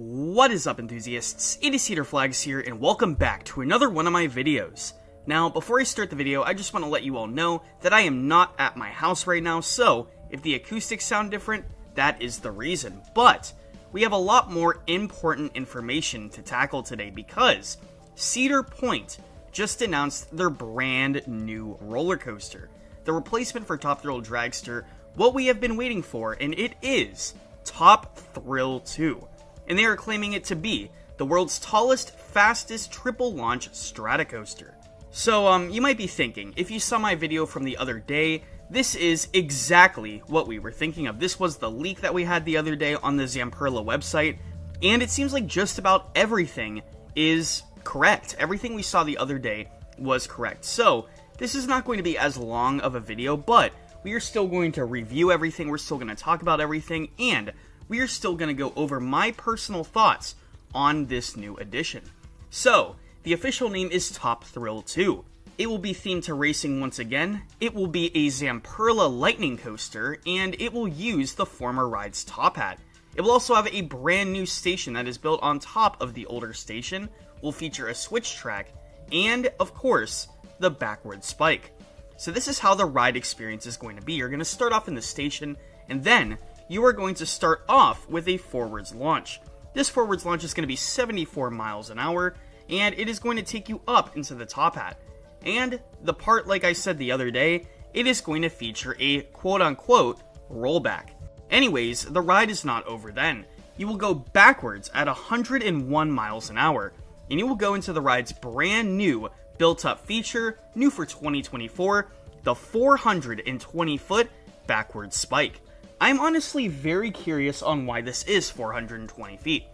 What is up, enthusiasts? It is Cedar Flags here, and welcome back to another one of my videos. Now, before I start the video, I just want to let you all know that I am not at my house right now, so if the acoustics sound different, that is the reason. But we have a lot more important information to tackle today because Cedar Point just announced their brand new roller coaster, the replacement for Top Thrill Dragster, what we have been waiting for, and it is Top Thrill 2. And they are claiming it to be the world's tallest, fastest triple launch Stratocoaster. So, you might be thinking, if you saw my video from the other day, this is exactly what we were thinking of. This was the leak that we had the other day on the Zamperla website, and it seems like just about everything is correct. Everything we saw the other day was correct. So, this is not going to be as long of a video, but we are still going to review everything, we're still going to talk about everything, and we are still going to go over my personal thoughts on this new edition. So, the official name is Top Thrill 2. It will be themed to racing once again, it will be a Zamperla Lightning Coaster, and it will use the former ride's top hat. It will also have a brand new station that is built on top of the older station, will feature a switch track, and, of course, the backward spike. So this is how the ride experience is going to be. You're going to start off in the station, and then you are going to start off with a forwards launch. This forwards launch is going to be 74 miles an hour, and it is going to take you up into the top hat. And the part, like I said the other day, it is going to feature a quote-unquote rollback. Anyways, the ride is not over then. You will go backwards at 101 miles an hour, and you will go into the ride's brand new built-up feature, new for 2024, the 420-foot backward spike. I'm honestly very curious on why this is 420 feet.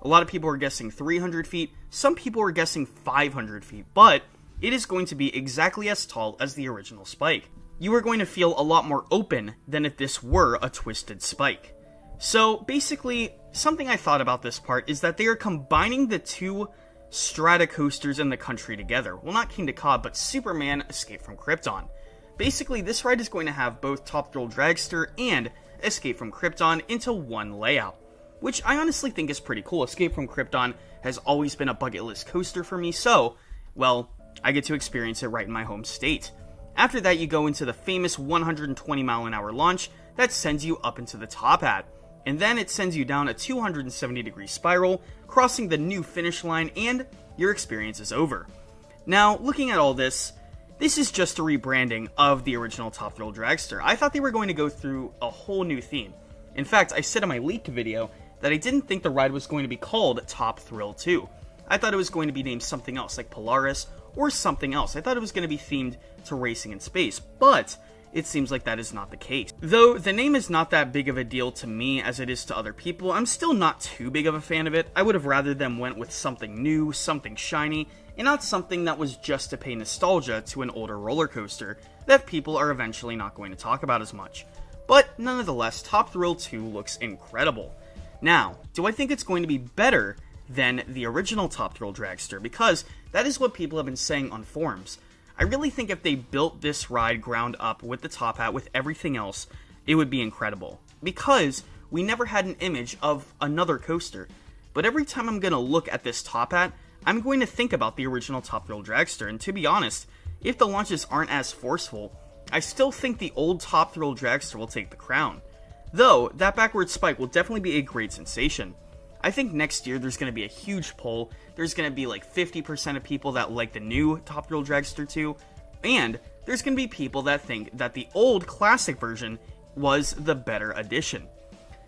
A lot of people are guessing 300 feet, some people are guessing 500 feet, but it is going to be exactly as tall as the original spike. You are going to feel a lot more open than if this were a twisted spike. So basically, something I thought about this part is that they are combining the two Stratocoasters in the country together. Well, not King to Cobb, but Superman Escape from Krypton. Basically, this ride is going to have both Top Thrill Dragster and Escape from Krypton into one layout, which I honestly think is pretty cool. Escape from Krypton has always been a bucket list coaster for me, so, well, I get to experience it right in my home state. After that, you go into the famous 120 mile an hour launch that sends you up into the top hat, and then it sends you down a 270 degree spiral, crossing the new finish line, and your experience is over. Now, looking at all this is just a rebranding of the original Top Thrill Dragster. I thought they were going to go through a whole new theme. In fact, I said in my leaked video that I didn't think the ride was going to be called Top Thrill 2. I thought it was going to be named something else, like Polaris, or something else. I thought it was going to be themed to racing in space, but it seems like that is not the case. Though the name is not that big of a deal to me as it is to other people, I'm still not too big of a fan of it. I would have rather them went with something new, something shiny, and not something that was just to pay nostalgia to an older roller coaster that people are eventually not going to talk about as much. But nonetheless, Top Thrill 2 looks incredible. Now, do I think it's going to be better than the original Top Thrill Dragster? Because that is what people have been saying on forums. I really think if they built this ride ground up with the top hat, with everything else, it would be incredible. Because we never had an image of another coaster. But every time I'm going to look at this top hat, I'm going to think about the original Top Thrill Dragster, and to be honest, if the launches aren't as forceful, I still think the old Top Thrill Dragster will take the crown. Though, that backward spike will definitely be a great sensation. I think next year there's going to be a huge poll. There's going to be like 50% of people that like the new Top Thrill Dragster 2, and there's going to be people that think that the old classic version was the better addition.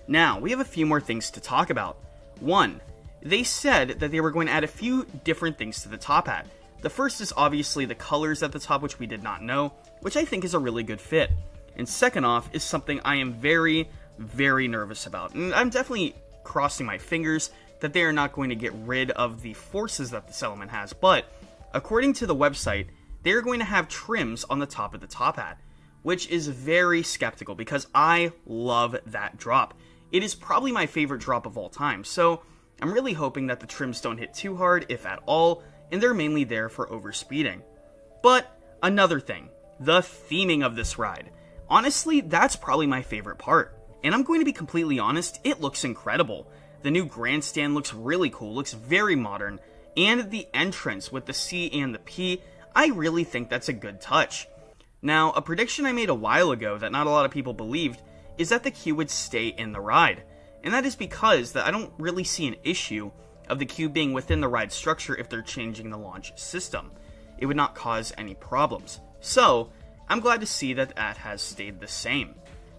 Now, we have a few more things to talk about. One, they said that they were going to add a few different things to the top hat. The first is obviously the colors at the top, which we did not know, which I think is a really good fit. And second off is something I am very, very nervous about. And I'm definitely crossing my fingers that they are not going to get rid of the forces that this element has. But according to the website, they are going to have trims on the top of the top hat, which is very skeptical because I love that drop. It is probably my favorite drop of all time. So I'm really hoping that the trims don't hit too hard, if at all, and they're mainly there for overspeeding. But another thing, the theming of this ride. Honestly, that's probably my favorite part. And I'm going to be completely honest, it looks incredible. The new grandstand looks really cool, looks very modern, and the entrance with the C and the P, I really think that's a good touch. Now, a prediction I made a while ago that not a lot of people believed is that the queue would stay in the ride, and that is because that I don't really see an issue of the queue being within the ride structure if they're changing the launch system. It would not cause any problems. So, I'm glad to see that that has stayed the same.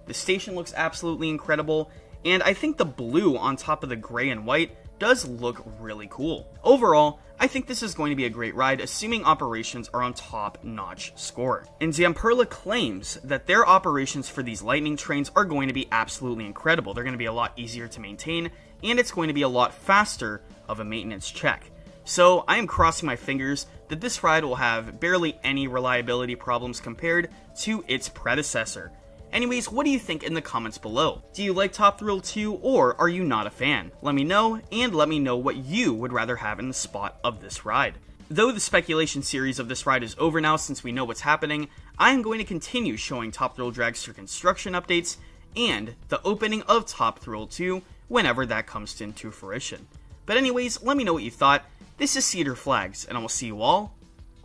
The station looks absolutely incredible, and I think the blue on top of the gray and white does look really cool. Overall, I think this is going to be a great ride, assuming operations are on top-notch score. And Zamperla claims that their operations for these lightning trains are going to be absolutely incredible. They're going to be a lot easier to maintain, and it's going to be a lot faster of a maintenance check. So I am crossing my fingers that this ride will have barely any reliability problems compared to its predecessor. Anyways, what do you think in the comments below? Do you like Top Thrill 2, or are you not a fan? Let me know, and let me know what you would rather have in the spot of this ride. Though the speculation series of this ride is over now since we know what's happening, I am going to continue showing Top Thrill Dragster construction updates, and the opening of Top Thrill 2 whenever that comes into fruition. But anyways, let me know what you thought. This is Cedar Flags, and I will see you all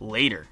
later.